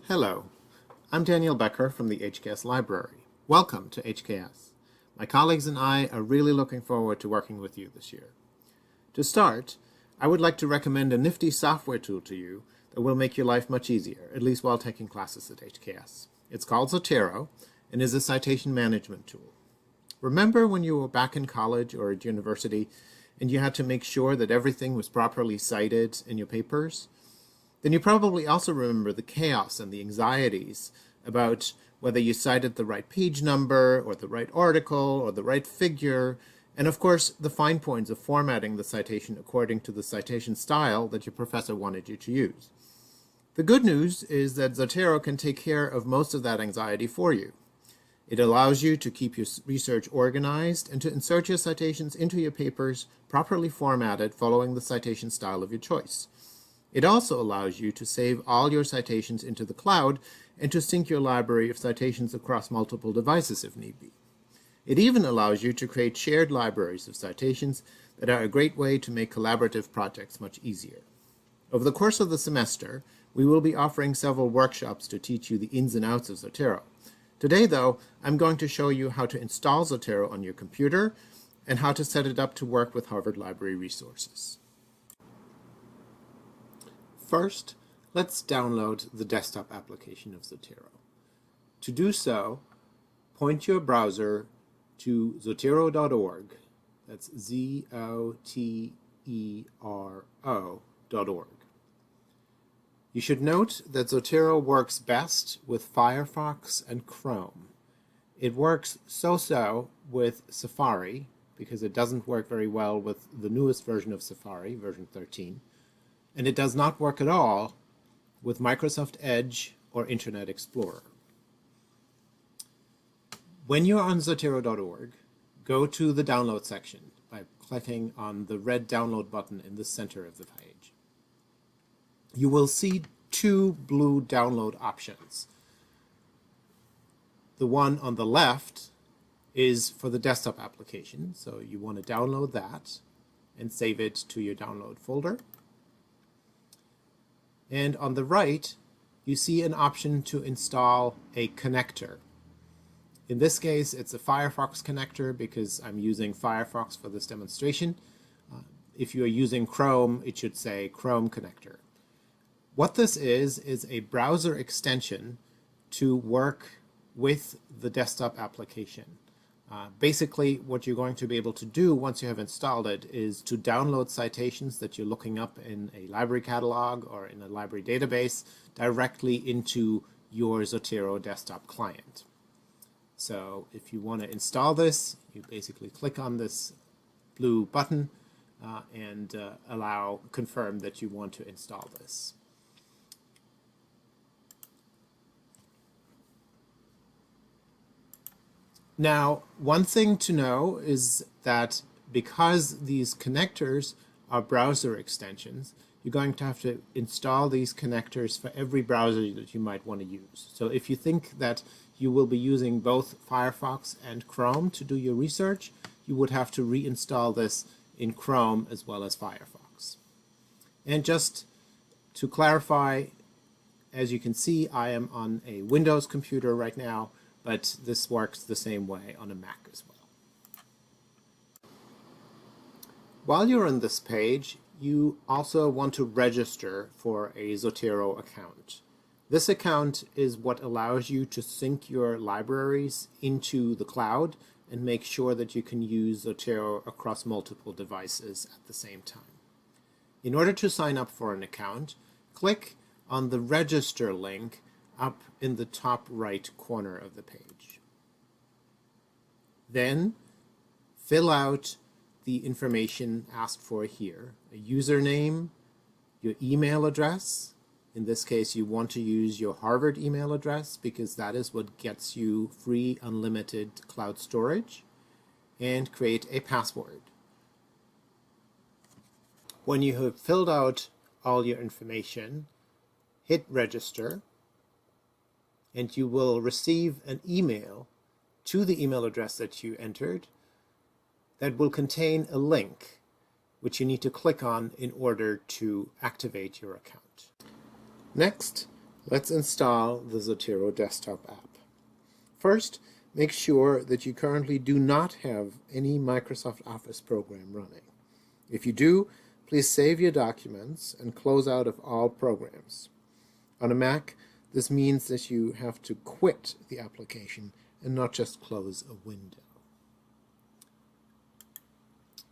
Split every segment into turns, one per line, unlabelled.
Hello, I'm Daniel Becker from the HKS Library. Welcome to HKS. My colleagues and I are really looking forward to working with you this year. To start, I would like to recommend a nifty software tool to you that will make your life much easier, at least while taking classes at HKS. It's called Zotero and is a citation management tool. Remember when you were back in college or at university and you had to make sure that everything was properly cited in your papers? Then you probably also remember the chaos and the anxieties about whether you cited the right page number or the right article or the right figure, and of course the fine points of formatting the citation according to the citation style that your professor wanted you to use. The good news is that Zotero can take care of most of that anxiety for you. It allows you to keep your research organized and to insert your citations into your papers properly formatted following the citation style of your choice. It also allows you to save all your citations into the cloud and to sync your library of citations across multiple devices if need be. It even allows you to create shared libraries of citations that are a great way to make collaborative projects much easier. Over the course of the semester, we will be offering several workshops to teach you the ins and outs of Zotero. Today, though, I'm going to show you how to install Zotero on your computer and how to set it up to work with Harvard Library resources. First, let's download the desktop application of Zotero. To do so, point your browser to zotero.org. That's Zotero.org. You should note that Zotero works best with Firefox and Chrome. It works so-so with Safari, because it doesn't work very well with the newest version of Safari, version 13. And it does not work at all with Microsoft Edge or Internet Explorer. When you're on Zotero.org, go to the download section by clicking on the red download button in the center of the page. You will see two blue download options. The one on the left is for the desktop application, so you want to download that and save it to your download folder. And on the right, you see an option to install a connector. In this case, it's a Firefox connector because I'm using Firefox for this demonstration. If you're using Chrome, it should say Chrome connector. What this is a browser extension to work with the desktop application. Basically, what you're going to be able to do once you have installed it is to download citations that you're looking up in a library catalog or in a library database directly into your Zotero desktop client. So if you want to install this, you basically click on this blue button and confirm that you want to install this. Now, one thing to know is that because these connectors are browser extensions, you're going to have to install these connectors for every browser that you might want to use. So if you think that you will be using both Firefox and Chrome to do your research, you would have to reinstall this in Chrome as well as Firefox. And just to clarify, as you can see, I am on a Windows computer right now, but this works the same way on a Mac as well. While you're on this page, you also want to register for a Zotero account. This account is what allows you to sync your libraries into the cloud and make sure that you can use Zotero across multiple devices at the same time. In order to sign up for an account, click on the register link up in the top right corner of the page. Then fill out the information asked for here, a username, your email address. In this case, you want to use your Harvard email address because that is what gets you free unlimited cloud storage, and create a password. When you have filled out all your information, hit register, and you will receive an email to the email address that you entered that will contain a link which you need to click on in order to activate your account. Next, Let's install the Zotero desktop app. First, make sure that you currently do not have any Microsoft Office program running. If you do, please save your documents and close out of all programs. On a Mac, this means that you have to quit the application and not just close a window.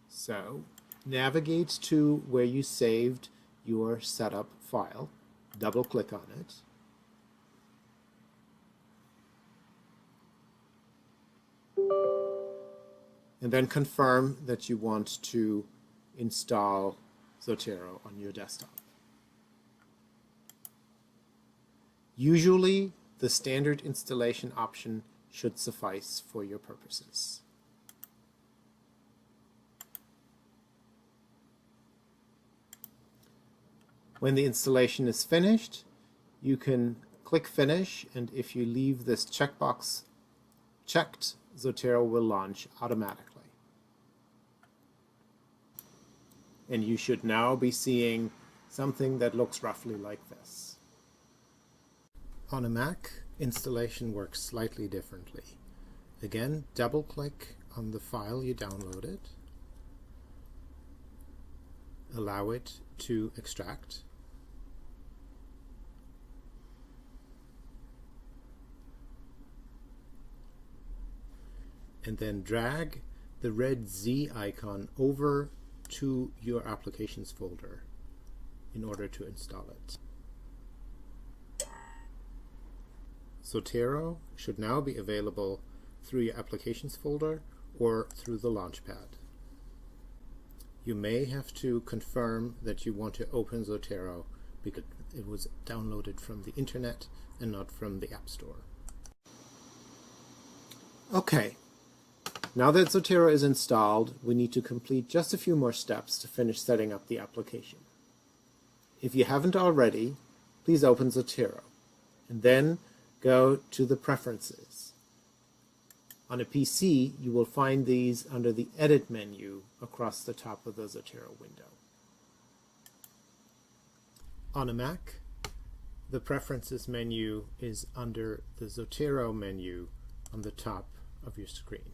So, navigate to where you saved your setup file, double-click on it, and then confirm that you want to install Zotero on your desktop. Usually, the standard installation option should suffice for your purposes. When the installation is finished, you can click Finish, and if you leave this checkbox checked, Zotero will launch automatically. And you should now be seeing something that looks roughly like this. On a Mac, installation works slightly differently. Again, double-click on the file you downloaded, allow it to extract, and then drag the red Z icon over to your applications folder in order to install it. Zotero should now be available through your applications folder or through the Launchpad. You may have to confirm that you want to open Zotero because it was downloaded from the internet and not from the App Store. Okay. Now that Zotero is installed, we need to complete just a few more steps to finish setting up the application. If you haven't already, please open Zotero, and then go to the Preferences. On a PC, you will find these under the Edit menu across the top of the Zotero window. On a Mac, the Preferences menu is under the Zotero menu on the top of your screen.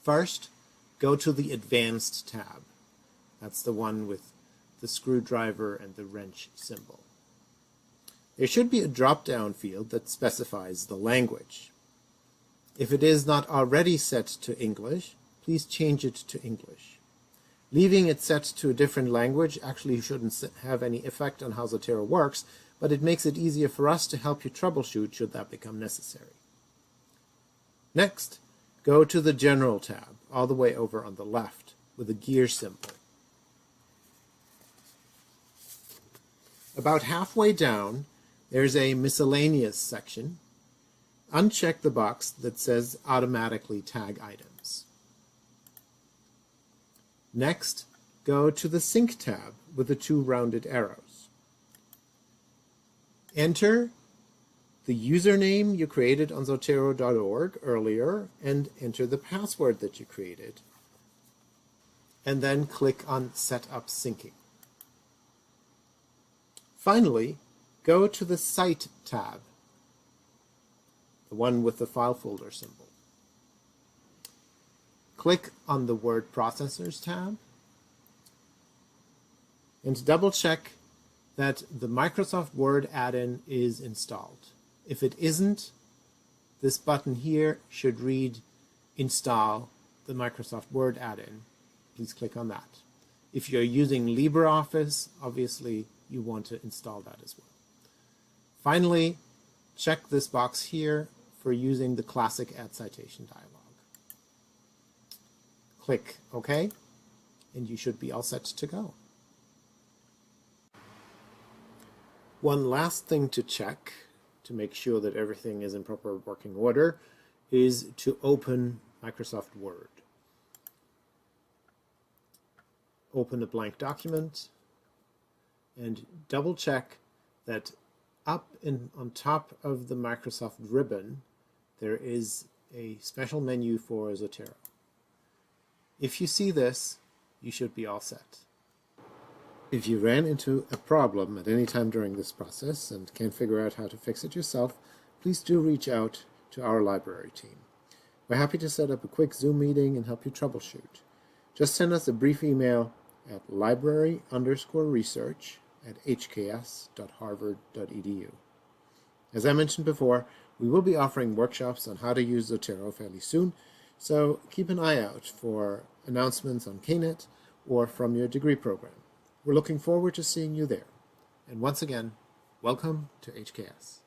First, go to the Advanced tab. That's the one with the screwdriver and the wrench symbol. There should be a drop-down field that specifies the language. If it is not already set to English, please change it to English. Leaving it set to a different language actually shouldn't have any effect on how Zotero works, but it makes it easier for us to help you troubleshoot should that become necessary. Next, go to the General tab, all the way over on the left, with a gear symbol. About halfway down, there's a Miscellaneous section. Uncheck the box that says Automatically Tag Items. Next, go to the Sync tab with the two rounded arrows. Enter the username you created on Zotero.org earlier and enter the password that you created. And then click on Set Up Syncing. Finally, go to the Site tab, the one with the file folder symbol. Click on the Word Processors tab and double check that the Microsoft Word add-in is installed. If it isn't, this button here should read Install the Microsoft Word add-in. Please click on that. If you're using LibreOffice, obviously you want to install that as well. Finally, check this box here for using the classic Add Citation dialog. Click OK, and you should be all set to go. One last thing to check to make sure that everything is in proper working order is to open Microsoft Word. Open a blank document and double check that up and on top of the Microsoft ribbon there is a special menu for Zotero. If you see this, you should be all set. If you ran into a problem at any time during this process and can't figure out how to fix it yourself, please do reach out to our library team. We're happy to set up a quick Zoom meeting and help you troubleshoot. Just send us a brief email at library_research@hks.harvard.edu. As I mentioned before, we will be offering workshops on how to use Zotero fairly soon, so keep an eye out for announcements on KNET or from your degree program. We're looking forward to seeing you there. And once again, welcome to HKS.